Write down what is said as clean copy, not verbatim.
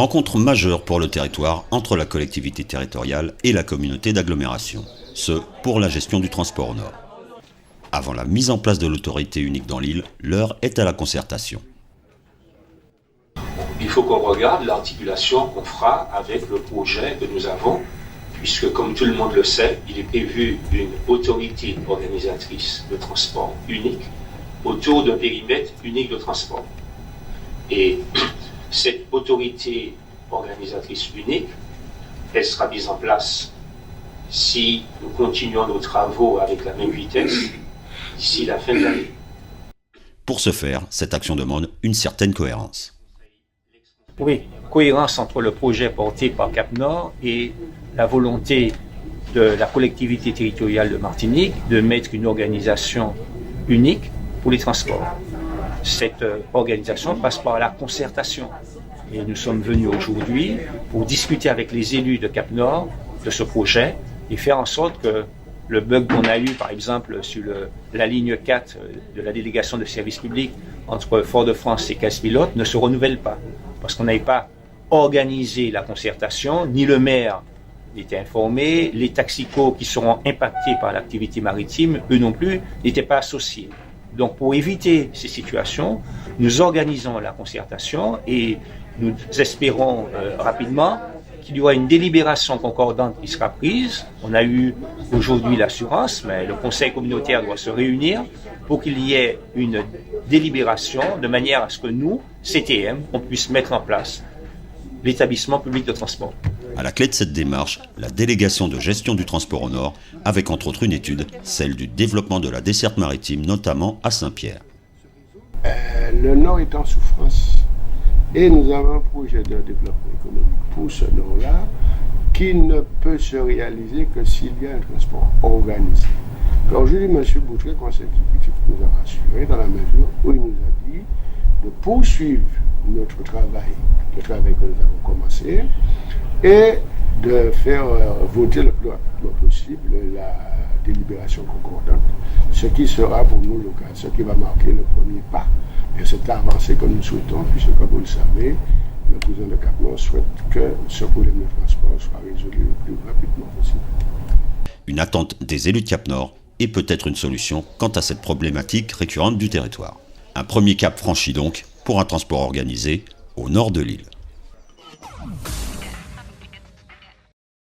Rencontre majeure pour le territoire entre la collectivité territoriale et la communauté d'agglomération, ce pour la gestion du transport au nord. Avant la mise en place de l'autorité unique dans l'île, l'heure est à la concertation. Il faut qu'on regarde l'articulation qu'on fera avec le projet que nous avons, puisque comme tout le monde le sait, il est prévu une autorité organisatrice de transport unique autour d'un périmètre unique de transport. Et cette autorité organisatrice unique, elle sera mise en place si nous continuons nos travaux avec la même vitesse d'ici la fin de l'année. Pour ce faire, cette action demande une certaine cohérence. Oui, cohérence entre le projet porté par Cap Nord et la volonté de la collectivité territoriale de Martinique de mettre une organisation unique pour les transports. Cette organisation passe par la concertation. Et nous sommes venus aujourd'hui pour discuter avec les élus de Cap Nord de ce projet et faire en sorte que le bug qu'on a eu, par exemple, sur la ligne 4 de la délégation de services publics entre Fort-de-France et Caisse-Pilote ne se renouvelle pas. Parce qu'on n'avait pas organisé la concertation, ni le maire n'était informé, les taxicos qui seront impactés par l'activité maritime, eux non plus, n'étaient pas associés. Donc pour éviter ces situations, nous organisons la concertation et nous espérons rapidement qu'il y aura une délibération concordante qui sera prise. On a eu aujourd'hui l'assurance, mais le conseil communautaire doit se réunir pour qu'il y ait une délibération de manière à ce que nous, CTM, on puisse mettre en place l'établissement public de transport. À la clé de cette démarche, la délégation de gestion du transport au nord, avec entre autres une étude, celle du développement de la desserte maritime, notamment à Saint-Pierre. Le nord est en souffrance et nous avons un projet de développement économique pour ce nord-là qui ne peut se réaliser que s'il y a un transport organisé. Alors je dis, M. Boutré, conseil exécutif, nous a rassuré dans la mesure où il nous a dit de poursuivre notre travail, le travail que nous avons commencé, et de faire voter le plus rapidement possible la délibération concordante, ce qui sera pour nous local, ce qui va marquer le premier pas. Et c'est l'avancée que nous souhaitons, puisque comme vous le savez, le président de Cap Nord souhaite que ce problème de transport soit résolu le plus rapidement possible. Une attente des élus de Cap Nord et peut-être une solution quant à cette problématique récurrente du territoire. Un premier cap franchi donc pour un transport organisé au nord de l'île.